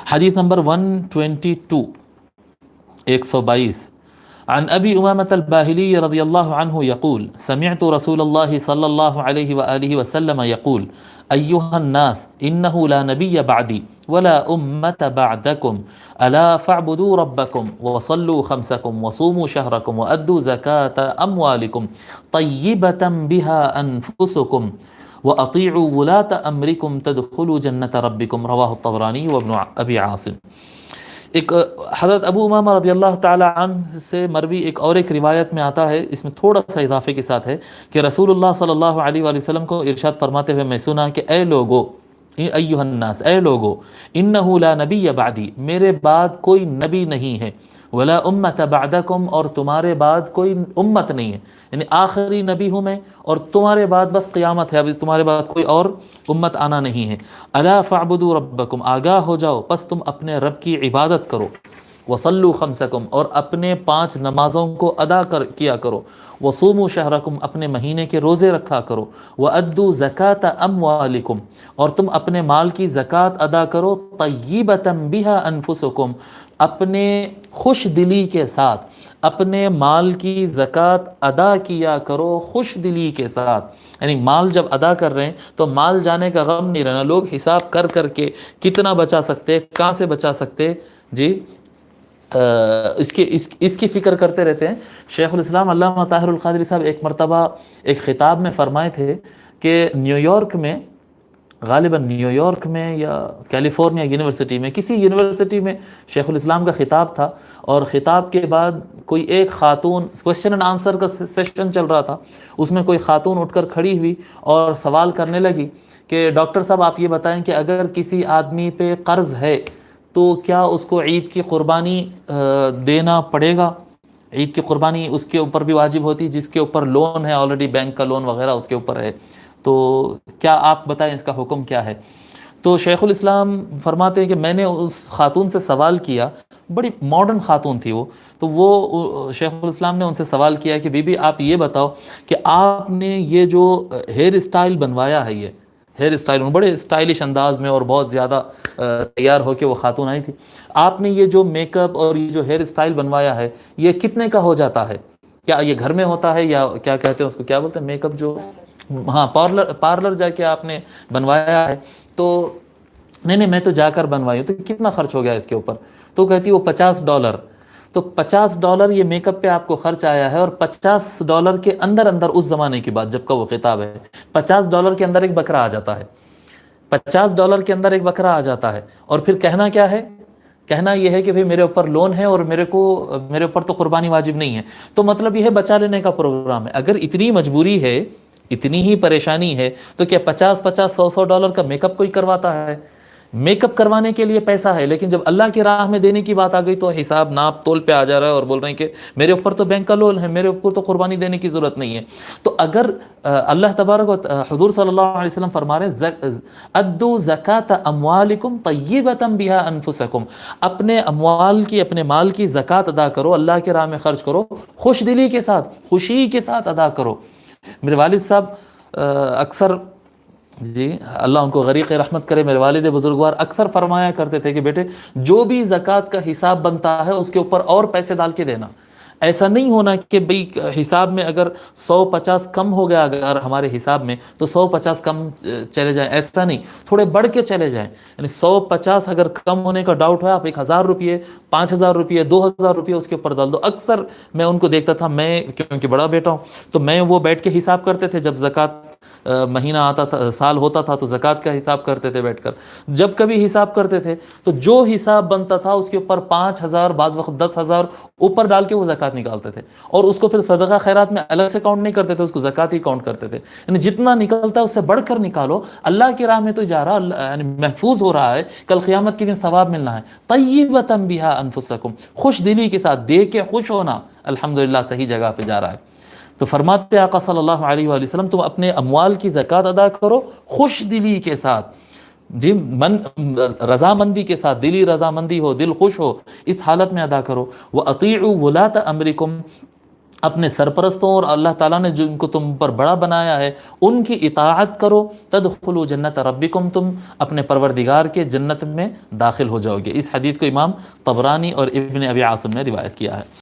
حدیث نمبر 122 122 عن أبي أمامة الباهلي رضي الله عنه يقول سمعت رسول الله صلى الله عليه وآله وسلم يقول أيها الناس إنه لا نبي بعدي ولا أمة بعدكم ألا فاعبدوا ربكم وصلوا خمسكم وصوموا شهركم وأدوا زكاة أموالكم طيبة بها أنفسكم وأطيعوا ولاة أمركم تدخلوا جنة ربكم رواه الطبراني وابن أبي عاصم۔ ایک حضرت ابو امامہ رضی اللہ تعالی عنہ سے مروی ایک اور ایک روایت میں آتا ہے، اس میں تھوڑا سا اضافے کے ساتھ ہے کہ رسول اللہ صلی اللہ علیہ وآلہ وسلم کو ارشاد فرماتے ہوئے میں سنا کہ اے لوگو، ایھا الناس، اے لوگو، انہ لا نبی بعدی، میرے بعد کوئی نبی نہیں ہے، ولا امت بعدکم، اور تمہارے بعد کوئی امت نہیں ہے، یعنی آخری نبی ہوں میں اور تمہارے بعد بس قیامت ہے، اب تمہارے بعد کوئی اور امت آنا نہیں ہے۔ الا فاعبدوا ربکم، آگاہ ہو جاؤ پس تم اپنے رب کی عبادت کرو، وصلوا خمسکم، اور اپنے 5 نمازوں کو ادا کیا کرو، وصوموا شہرکم، اپنے مہینے کے روزے رکھا کرو، وادوا زکاۃ اموالکم، اور تم اپنے مال کی زکوٰۃ ادا کرو، طیبۃ بہا انفسکم، اپنے خوش دلی کے ساتھ، اپنے مال کی زکوٰۃ ادا کیا کرو خوش دلی کے ساتھ، یعنی مال جب ادا کر رہے ہیں تو مال جانے کا غم نہیں رہنا، لوگ حساب کر کر کے کتنا بچا سکتے، کہاں سے بچا سکتے، جی اس کی فکر کرتے رہتے ہیں۔ شیخ الاسلام علامہ طاہر القادری صاحب ایک مرتبہ ایک خطاب میں فرمائے تھے کہ نیو یارک میں، غالباً نیو یارک میں یا کیلیفورنیا یونیورسٹی میں، کسی یونیورسٹی میں شیخ الاسلام کا خطاب تھا، اور خطاب کے بعد کوئی ایک خاتون، کویسچن اینڈ آنسر کا سیشن چل رہا تھا، اس میں کوئی خاتون اٹھ کر کھڑی ہوئی اور سوال کرنے لگی کہ ڈاکٹر صاحب آپ یہ بتائیں کہ اگر کسی آدمی پہ قرض ہے تو کیا اس کو عید کی قربانی دینا پڑے گا؟ عید کی قربانی اس کے اوپر بھی واجب ہوتی جس کے اوپر لون ہے آلریڈی، بینک کا لون وغیرہ اس کے اوپر ہے، تو کیا آپ بتائیں اس کا حکم کیا ہے؟ تو شیخ الاسلام فرماتے ہیں کہ میں نے اس خاتون سے سوال کیا، بڑی ماڈرن خاتون تھی وہ، تو وہ شیخ الاسلام نے ان سے سوال کیا کہ بی بی آپ یہ بتاؤ کہ آپ نے یہ جو ہیئر اسٹائل بنوایا ہے، یہ ہیئر اسٹائل بڑے اسٹائلش انداز میں اور بہت زیادہ تیار ہو کے وہ خاتون آئی تھی، آپ نے یہ جو میک اپ اور یہ جو ہیئر اسٹائل بنوایا ہے یہ کتنے کا ہو جاتا ہے؟ کیا یہ گھر میں ہوتا ہے یا کیا کہتے ہیں اس کو، کیا بولتے ہیں میک اپ جو، ہاں پارلر جا کے آپ نے بنوایا ہے؟ تو نہیں میں تو جا کر بنوائی ہوں، تو کتنا خرچ ہو گیا اس کے اوپر؟ تو کہتی وہ $50، تو $50 یہ میک اپ پہ آپ کو خرچ آیا ہے، اور $50 کے اندر اس زمانے کی بات جب کا وہ خطاب ہے، $50 کے اندر ایک بکرا آ جاتا ہے، $50 کے اندر ایک بکرا آ جاتا ہے، اور پھر کہنا کیا ہے؟ کہنا یہ ہے کہ بھئی میرے اوپر لون ہے اور میرے اوپر تو قربانی واجب نہیں ہے، تو مطلب یہ ہے بچا لینے کا پروگرام ہے۔ اگر اتنی مجبوری ہے، اتنی ہی پریشانی ہے، تو کیا $50 کا میک اپ کوئی کرواتا ہے؟ میک اپ کروانے کے لیے پیسہ ہے، لیکن جب اللہ کی راہ میں دینے کی بات آ گئی تو حساب ناپ تول پہ آ جا رہا ہے اور بول رہے ہیں کہ میرے اوپر تو بینک کا لون ہے، میرے اوپر تو قربانی دینے کی ضرورت نہیں ہے۔ تو اگر اللہ تبارک و حضور صلی اللہ علیہ وسلم فرما رہے ہیں ادوا زکاۃ اموالکم طیبۃ بہا انفسکم، اپنے اموال کی، اپنے مال کی زکوٰۃ ادا کرو، اللہ کی راہ میں خرچ کرو، خوش دلی کے ساتھ، خوشی کے ساتھ ادا کرو۔ میرے والد صاحب اکثر، جی اللہ ان کو غریق رحمت کرے، میرے والد بزرگوار اکثر فرمایا کرتے تھے کہ بیٹے جو بھی زکوٰۃ کا حساب بنتا ہے اس کے اوپر اور پیسے ڈال کے دینا، ایسا نہیں ہونا کہ بھئی حساب میں اگر 150 کم ہو گیا اگر ہمارے حساب میں تو 150 کم چلے جائیں، ایسا نہیں، تھوڑے بڑھ کے چلے جائیں، یعنی 150 اگر کم ہونے کا ڈاؤٹ ہے، آپ 1000 روپیے، 5000 روپیے، 2000 روپیے اس کے اوپر ڈال دو۔ اکثر میں ان کو دیکھتا تھا، میں کیونکہ بڑا بیٹا ہوں تو میں وہ بیٹھ کے حساب کرتے تھے، جب زکوٰۃ مہینہ آتا تھا، سال ہوتا تھا تو زکوٰۃ کا حساب کرتے تھے بیٹھ کر، جب کبھی حساب کرتے تھے تو جو حساب بنتا تھا اس کے اوپر 5000، بعض وقت 10,000 اوپر ڈال کے وہ زکوٰۃ نکالتے تھے، اور اس کو پھر صدقہ خیرات میں الگ سے کاؤنٹ نہیں کرتے تھے، اس کو زکوٰۃ ہی کاؤنٹ کرتے تھے، یعنی جتنا نکلتا ہے اس سے بڑھ کر نکالو، اللہ کی راہ میں تو جا رہا، یعنی محفوظ ہو رہا ہے، کل قیامت کے دن ثواب ملنا ہے۔ طیبۃ بہا انفسکم، خوش دلی کے ساتھ دے کے خوش ہونا، الحمدللہ صحیح جگہ پہ جا رہا ہے۔ تو فرماتے آقا صلی اللہ علیہ وآلہ وسلم تم اپنے اموال کی زکوٰۃ ادا کرو خوش دلی کے ساتھ، جی رضامندی کے ساتھ، دلی رضامندی ہو، دل خوش ہو، اس حالت میں ادا کرو۔ وَأَطِيعُوا وُلَاةَ أَمْرِكُمْ، اپنے سرپرستوں اور اللہ تعالیٰ نے جو ان کو تم پر بڑا بنایا ہے ان کی اطاعت کرو، تدخلوا جنت ربکم، تم اپنے پروردگار کے جنت میں داخل ہو جاؤ گے۔ اس حدیث کو امام طبرانی اور ابن ابی عاصم نے روایت کیا ہے۔